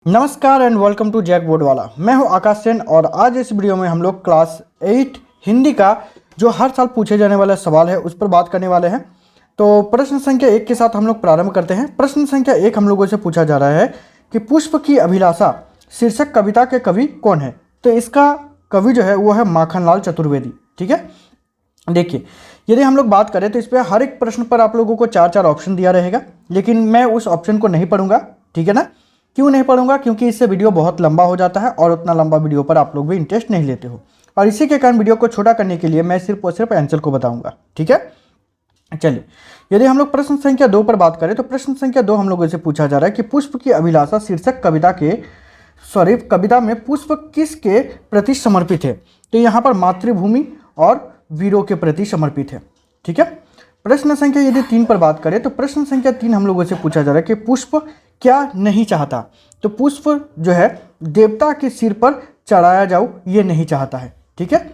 नमस्कार and welcome to JAC board वाला। मैं हूं आकाश सेन और आज इस वीडियो में हम लोग क्लास 8 हिंदी का जो हर साल पूछे जाने वाला सवाल है उस पर बात करने वाले हैं। तो प्रश्न संख्या 1 के साथ हम लोग प्रारंभ करते हैं। प्रश्न संख्या 1 हम लोगों से पूछा जा रहा है कि पुष्प की अभिलाषा शीर्षक कविता के कवि कौन है। तो इसका कवि जो है वो है माखनलाल चतुर्वेदी। ठीक है, देखिए यदि हम लोग बात करें तो इस पर हर एक प्रश्न पर आप लोगों को 4 ऑप्शन दिया रहेगा, लेकिन मैं उस ऑप्शन को नहीं पढ़ूंगा। ठीक है ना, क्यों नहीं पढ़ूंगा? क्योंकि इससे वीडियो बहुत लंबा हो जाता है और उतना लंबा वीडियो पर आप लोग भी इंटरेस्ट नहीं लेते हो, और इसी के कारण वीडियो को छोटा करने के लिए मैं सिर्फ और सिर्फ आंसर को बताऊंगा। ठीक है, चलिए यदि हम लोग प्रश्न संख्या 2 पर बात करें तो प्रश्न संख्या 2 हम लोगों से पूछा जा रहा है कि पुष्प की अभिलाषा शीर्षक कविता में पुष्प किसके प्रति समर्पित है। तो यहाँ पर मातृभूमि और वीरों के प्रति समर्पित है। ठीक है, प्रश्न संख्या यदि 3 पर बात करें तो प्रश्न संख्या 3 हम लोगों से पूछा जा रहा है कि पुष्प क्या नहीं चाहता। तो पुष्प जो है देवता के सिर पर चढ़ाया जाओ ये नहीं चाहता है। ठीक है,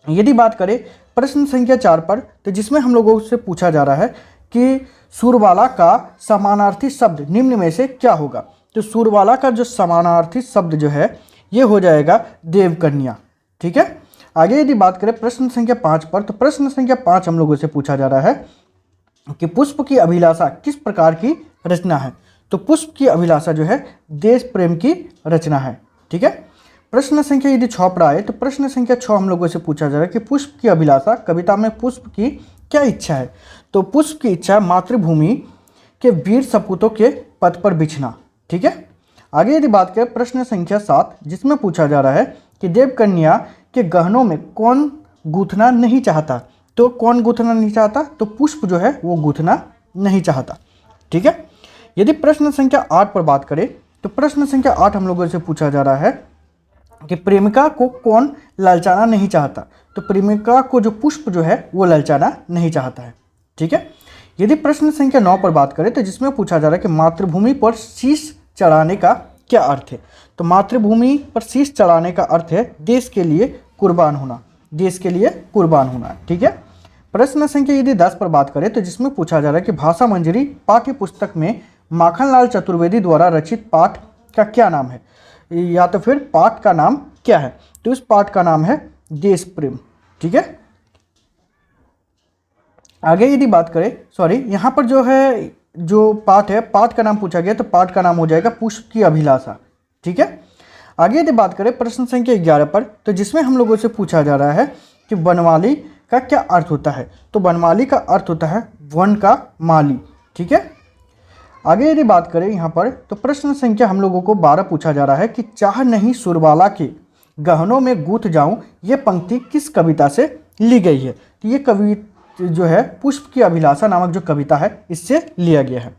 यदि बात करें प्रश्न संख्या 4 पर तो जिसमें हम लोगों से पूछा जा रहा है कि सुरबाला का समानार्थी शब्द निम्न में से क्या होगा। तो सुरबाला का जो समानार्थी शब्द जो है ये हो जाएगा देवकन्या। ठीक है, आगे यदि बात करें प्रश्न संख्या 5 पर तो प्रश्न संख्या 5 हम लोगों से पूछा जा रहा है कि पुष्प की अभिलाषा किस प्रकार की रचना है। तो पुष्प की अभिलाषा जो है देश प्रेम की रचना है। ठीक है, प्रश्न संख्या यदि 6 पर आए तो प्रश्न संख्या 6 हम लोगों से पूछा जा रहा है कि पुष्प की अभिलाषा कविता में पुष्प की क्या इच्छा है। तो पुष्प की इच्छा मातृभूमि के वीर सपूतों के पद पर बिछना। ठीक है, आगे यदि बात करें प्रश्न संख्या 7 जिसमें पूछा जा रहा है कि देवकन्या के गहनों में कौन गूंथना नहीं चाहता। तो कौन गूंथना नहीं चाहता? तो पुष्प जो है वो गूंथना नहीं चाहता। ठीक है, यदि प्रश्न संख्या 8 पर बात करें तो प्रश्न संख्या 8 हम लोगों से पूछा जा रहा है कि प्रेमिका को कौन ललचाना नहीं चाहता। तो प्रेमिका को जो पुष्प जो है वो ललचाना नहीं चाहता है। ठीक है, यदि प्रश्न संख्या 9 पर बात करें तो जिसमें पूछा जा रहा है कि मातृभूमि पर शीश चढ़ाने का क्या अर्थ है। तो मातृभूमि पर शीश चढ़ाने का अर्थ है देश के लिए कुर्बान होना, देश के लिए कुर्बान होना। ठीक है, प्रश्न संख्या यदि 10 पर बात करें तो जिसमें पूछा जा रहा है कि भाषा मंजरी पाठ्य पुस्तक में माखनलाल चतुर्वेदी द्वारा रचित पाठ का क्या नाम है, या तो फिर पाठ का नाम क्या है। तो इस पाठ का नाम है देश प्रेम। ठीक है, आगे यदि बात करें यहाँ पर जो है जो पाठ है पाठ का नाम पूछा गया तो पाठ का नाम हो जाएगा पुष्प की अभिलाषा। ठीक है, आगे यदि बात करें प्रश्न संख्या 11 पर तो जिसमें हम लोगों से पूछा जा रहा है कि वनमाली का क्या अर्थ होता है। तो वनमाली का अर्थ होता है वन का माली। ठीक है, आगे यदि बात करें यहाँ पर तो प्रश्न संख्या हम लोगों को 12 पूछा जा रहा है कि चाह नहीं सुरबाला के गहनों में गूंथ जाऊं ये पंक्ति किस कविता से ली गई है। तो ये कवि जो है पुष्प की अभिलाषा नामक जो कविता है इससे लिया गया है।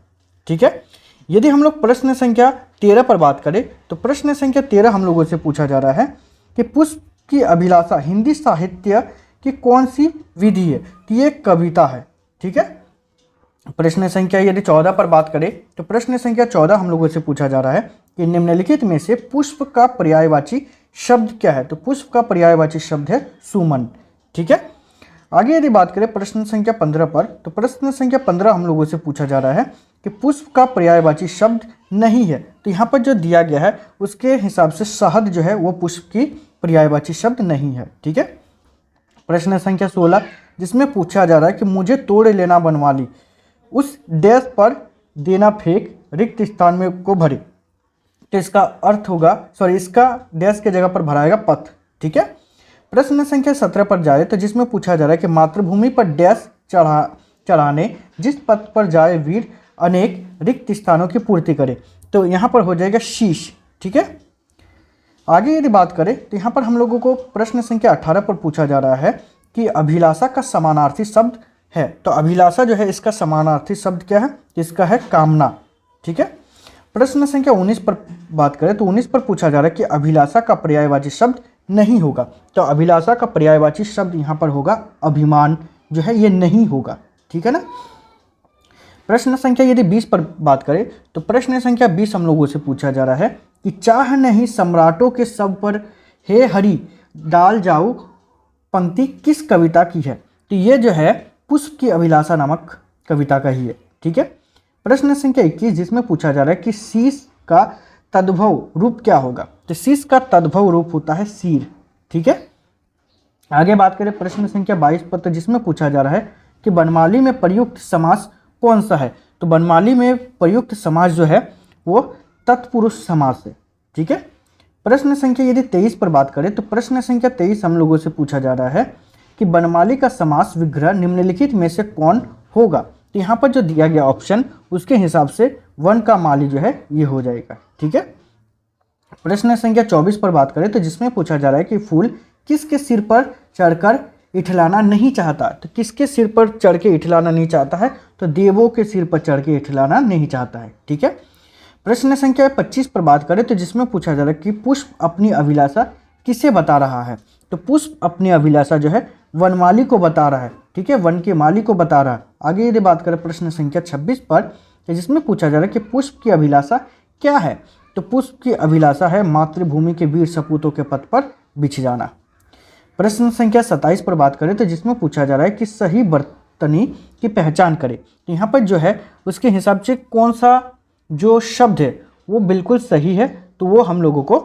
ठीक है, यदि हम लोग प्रश्न संख्या 13 पर बात करें तो प्रश्न संख्या 13 हम लोगों से पूछा जा रहा है कि पुष्प की अभिलाषा हिंदी साहित्य की कौन सी विधि है। तो ये कविता है। ठीक है, प्रश्न संख्या यदि 14 पर बात करें तो प्रश्न संख्या 14 हम लोगों से पूछा जा रहा है कि निम्नलिखित में से पुष्प का पर्यायवाची शब्द क्या है। तो पुष्प का पर्यायवाची शब्द है सुमन। ठीक है, आगे यदि बात करें प्रश्न संख्या 15 पर तो प्रश्न संख्या 15 हम लोगों से पूछा जा रहा है कि पुष्प का पर्यायवाची शब्द नहीं है। तो यहाँ पर जो दिया गया है उसके हिसाब से शहद जो है वो पुष्प की पर्यायवाची शब्द नहीं है। ठीक है, प्रश्न संख्या 16 जिसमें पूछा जा रहा है कि मुझे तोड़ लेना बनवाली उस डैश पर देना फेंक रिक्त स्थान में को भरे। तो इसका अर्थ होगा इसका डैश के जगह पर भराएगा पथ। ठीक है, प्रश्न संख्या 17 पर जाए तो जिसमें पूछा जा रहा है कि मातृभूमि पर डैश चढ़ाने जिस पथ पर जाए वीर अनेक रिक्त स्थानों की पूर्ति करे। तो यहाँ पर हो जाएगा शीश। ठीक है, आगे यदि बात करें तो यहाँ पर हम लोगों को प्रश्न संख्या 18 पर पूछा जा रहा है कि अभिलाषा का समानार्थी शब्द है। तो अभिलाषा जो है इसका समानार्थी शब्द क्या है? इसका है कामना। ठीक है, प्रश्न संख्या 19 पर बात करें तो 19 पर पूछा जा रहा है कि अभिलाषा का पर्यायवाची शब्द नहीं होगा। तो अभिलाषा का पर्यायवाची शब्द यहाँ पर होगा अभिमान, जो है ये नहीं होगा। ठीक है ना, प्रश्न संख्या यदि 20 पर बात करें तो प्रश्न संख्या 20 हम लोगों से पूछा जा रहा है कि चाह नहीं सम्राटों के सब पर हे हरि डाल जाओ पंक्ति किस कविता की है। तो ये जो है पुष्प की अभिलाषा नामक कविता का ही है। ठीक है, प्रश्न संख्या 21 जिसमें पूछा जा रहा है कि शीश का तद्भव रूप क्या होगा? तो शीश का तद्भव रूप होता है शीर। ठीक है, आगे बात करें प्रश्न संख्या 22 पर, तो जिसमें पूछा जा रहा है कि वनमाली में प्रयुक्त समास कौन सा है? तो वनमाली में प्रयुक्त समास जो है वो तत्पुरुष समास है। ठीक है, प्रश्न संख्या यदि 23 पर बात करें तो प्रश्न संख्या 23 हम लोगों से पूछा जा रहा है कि वनमाली का समास विग्रह निम्नलिखित में से कौन होगा? तो यहाँ पर जो दिया गया ऑप्शन उसके हिसाब से वन का माली जो है ये हो जाएगा। ठीक है, प्रश्न संख्या 24 पर बात करें तो जिसमें पूछा जा रहा है कि फूल किसके सिर पर चढ़कर इठलाना नहीं चाहता? तो किसके सिर पर चढ़ के इठलाना नहीं चाहता है? तो देवों के सिर पर चढ़ के इठलाना नहीं चाहता है। ठीक है, प्रश्न संख्या 25 पर बात करें तो जिसमें पूछा जा रहा है कि पुष्प अपनी अभिलाषा किसे बता रहा है? तो पुष्प अपनी अभिलाषा जो है वनमाली को बता रहा है। ठीक है, वन के माली को बता रहा है। आगे यदि बात करें प्रश्न संख्या 26 पर, तो जिसमें पूछा जा रहा है कि पुष्प की अभिलाषा क्या है? तो पुष्प की अभिलाषा है मातृभूमि के वीर सपूतों के पथ पर बिछ जाना। प्रश्न संख्या 27 पर बात करें तो जिसमें पूछा जा रहा है कि सही बर्तनी की पहचान करें। तो यहाँ पर जो है उसके हिसाब से कौन सा जो शब्द है वो बिल्कुल सही है, तो वो हम लोगों को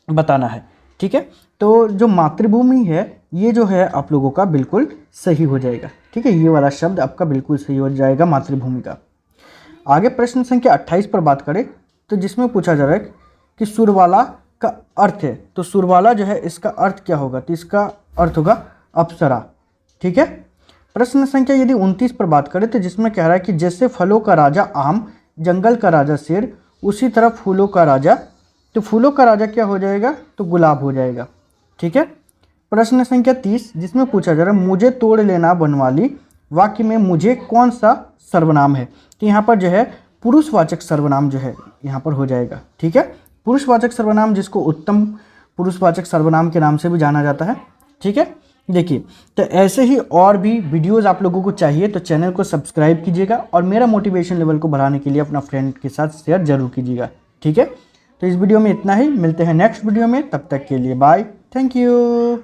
बताना है। ठीक है, तो जो मातृभूमि है ये जो है आप लोगों का बिल्कुल सही हो जाएगा। ठीक है, ये वाला शब्द आपका बिल्कुल सही हो जाएगा मातृभूमि का। आगे प्रश्न संख्या 28 पर बात करें तो जिसमें पूछा जा रहा है कि सुरवाला का अर्थ है। तो सुरवाला जो है इसका अर्थ क्या होगा? तो इसका अर्थ होगा अप्सरा। ठीक है, प्रश्न संख्या यदि 29 पर बात करें तो जिसमें कह रहा है कि जैसे फलों का राजा आम, जंगल का राजा शेर, उसी तरह फूलों का राजा, तो फूलों का राजा क्या हो जाएगा? तो गुलाब हो जाएगा। ठीक है, प्रश्न संख्या 30 जिसमें पूछा जा रहा है मुझे तोड़ लेना वनमाली, वाक्य में मुझे कौन सा सर्वनाम है? तो यहाँ पर जो है पुरुषवाचक सर्वनाम जो है यहाँ पर हो जाएगा। ठीक है, पुरुषवाचक सर्वनाम जिसको उत्तम पुरुषवाचक सर्वनाम के नाम से भी जाना जाता है। ठीक है, देखिए तो ऐसे ही और भी वीडियोस आप लोगों को चाहिए तो चैनल को सब्सक्राइब कीजिएगा और मेरा मोटिवेशन लेवल को बढ़ाने के लिए अपना फ्रेंड के साथ शेयर जरूर कीजिएगा। ठीक है, तो इस वीडियो में इतना ही, मिलते हैं नेक्स्ट वीडियो में, तब तक के लिए बाय, थैंक यू।